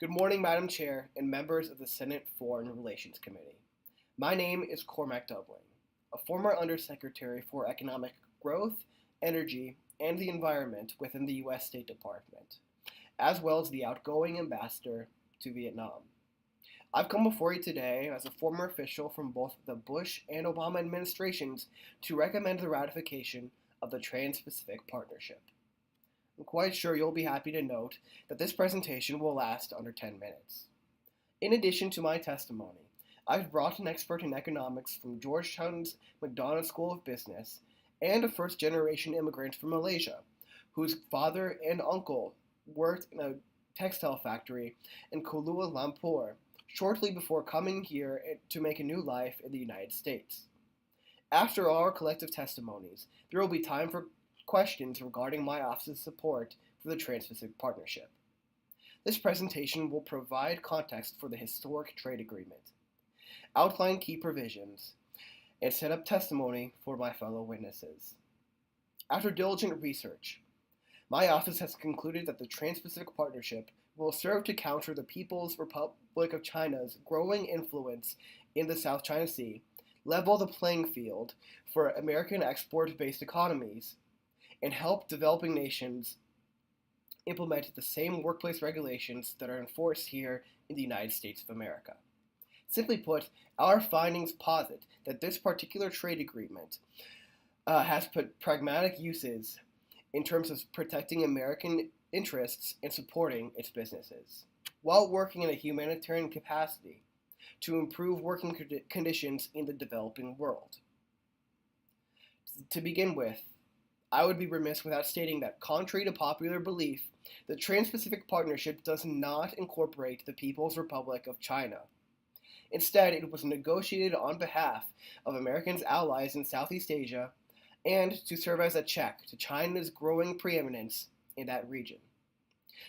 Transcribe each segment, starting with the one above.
Good morning, Madam Chair and members of the Senate Foreign Relations Committee. My name is Cormac Dublin, a former Undersecretary for Economic Growth, Energy, and the Environment within the U.S. State Department, as well as the outgoing ambassador to Vietnam. I've come before you today as a former official from both the Bush and Obama administrations to recommend the ratification of the Trans-Pacific Partnership. I'm quite sure you'll be happy to note that this presentation will last under 10 minutes. In addition to my testimony, I've brought an expert in economics from Georgetown's McDonough School of Business and a first-generation immigrant from Malaysia, whose father and uncle worked in a textile factory in Kuala Lumpur shortly before coming here to make a new life in the United States. After our collective testimonies, there will be time for questions regarding my office's support for the Trans-Pacific Partnership. This presentation will provide context for the historic trade agreement, outline key provisions, and set up testimony for my fellow witnesses. After diligent research, my office has concluded that the Trans-Pacific Partnership will serve to counter the People's Republic of China's growing influence in the South China Sea, level the playing field for American export-based economies, and help developing nations implement the same workplace regulations that are enforced here in the United States of America. Simply put, our findings posit that this particular trade agreement has pragmatic uses in terms of protecting American interests and supporting its businesses, while working in a humanitarian capacity to improve working conditions in the developing world. To begin with, I would be remiss without stating that, contrary to popular belief, the Trans-Pacific Partnership does not incorporate the People's Republic of China. Instead, it was negotiated on behalf of Americans' allies in Southeast Asia and to serve as a check to China's growing preeminence in that region.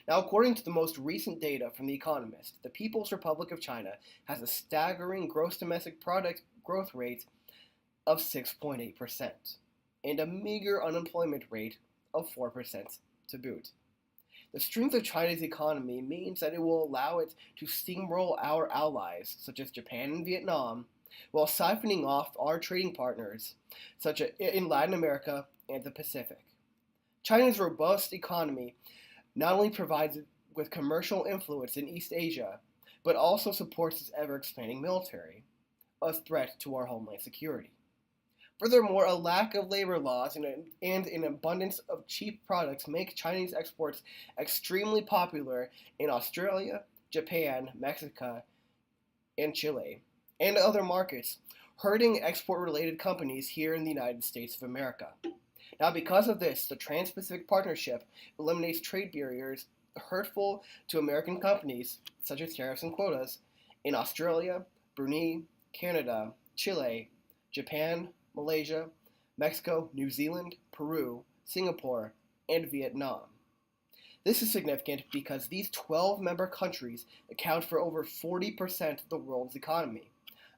Now, according to the most recent data from The Economist, the People's Republic of China has a staggering gross domestic product growth rate of 6.8%. and a meager unemployment rate of 4% to boot. The strength of China's economy means that it will allow it to steamroll our allies, such as Japan and Vietnam, while siphoning off our trading partners, such as in Latin America and the Pacific. China's robust economy not only provides it with commercial influence in East Asia, but also supports its ever-expanding military, a threat to our homeland security. Furthermore, a lack of labor laws and an abundance of cheap products make Chinese exports extremely popular in Australia, Japan, Mexico, and Chile, and other markets, hurting export-related companies here in the United States of America. Now, because of this, the Trans-Pacific Partnership eliminates trade barriers hurtful to American companies, such as tariffs and quotas, in Australia, Brunei, Canada, Chile, Japan, Malaysia, Mexico, New Zealand, Peru, Singapore, and Vietnam. This is significant because these 12 member countries account for over 40% of the world's economy,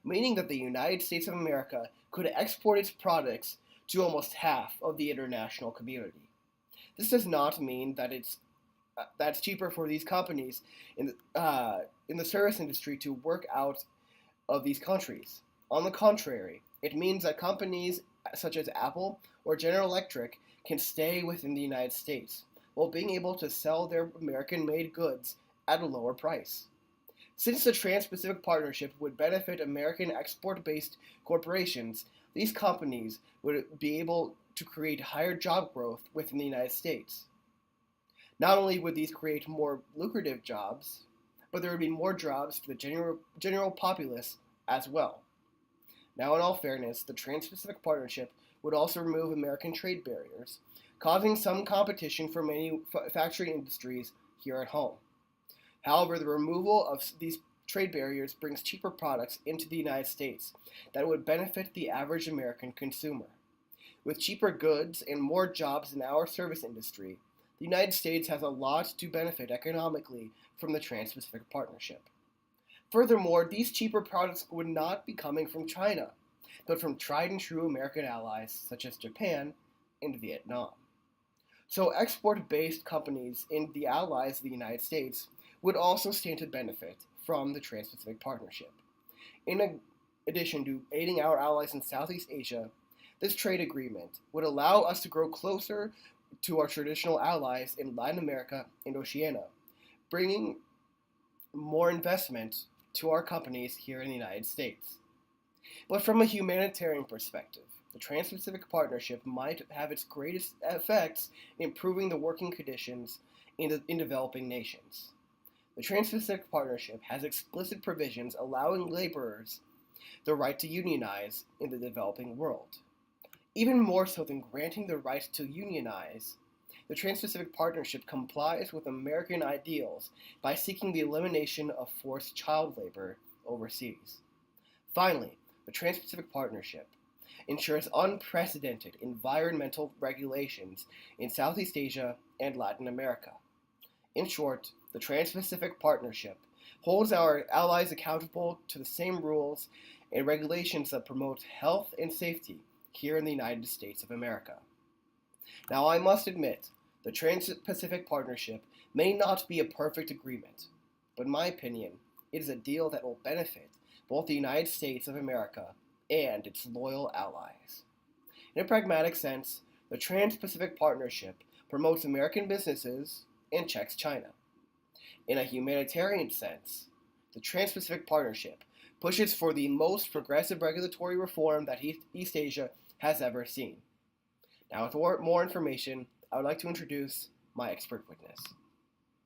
meaning that the United States of America could export its products to almost half of the international community. This does not mean that it's cheaper for these companies in the service industry to work out of these countries. On the contrary, it means that companies such as Apple or General Electric can stay within the United States while being able to sell their American-made goods at a lower price. Since the Trans-Pacific Partnership would benefit American export-based corporations, these companies would be able to create higher job growth within the United States. Not only would these create more lucrative jobs, but there would be more jobs for the general populace as well. Now, in all fairness, the Trans-Pacific Partnership would also remove American trade barriers, causing some competition for manufacturing industries here at home. However, the removal of these trade barriers brings cheaper products into the United States that would benefit the average American consumer. With cheaper goods and more jobs in our service industry, the United States has a lot to benefit economically from the Trans-Pacific Partnership. Furthermore, these cheaper products would not be coming from China, but from tried and true American allies such as Japan and Vietnam. So export-based companies in the allies of the United States would also stand to benefit from the Trans-Pacific Partnership. In addition to aiding our allies in Southeast Asia, this trade agreement would allow us to grow closer to our traditional allies in Latin America and Oceania, bringing more investment to our companies here in the United States. But from a humanitarian perspective, the Trans-Pacific Partnership might have its greatest effects in improving the working conditions in developing nations. The Trans-Pacific Partnership has explicit provisions allowing laborers the right to unionize in the developing world. Even more so than granting the right to unionize, the Trans-Pacific Partnership complies with American ideals by seeking the elimination of forced child labor overseas. Finally, the Trans-Pacific Partnership ensures unprecedented environmental regulations in Southeast Asia and Latin America. In short, the Trans-Pacific Partnership holds our allies accountable to the same rules and regulations that promote health and safety here in the United States of America. Now, I must admit, the Trans-Pacific Partnership may not be a perfect agreement, but in my opinion, it is a deal that will benefit both the United States of America and its loyal allies. In a pragmatic sense, the Trans-Pacific Partnership promotes American businesses and checks China. In a humanitarian sense, the Trans-Pacific Partnership pushes for the most progressive regulatory reform that East Asia has ever seen. Now, with more information, I would like to introduce my expert witness.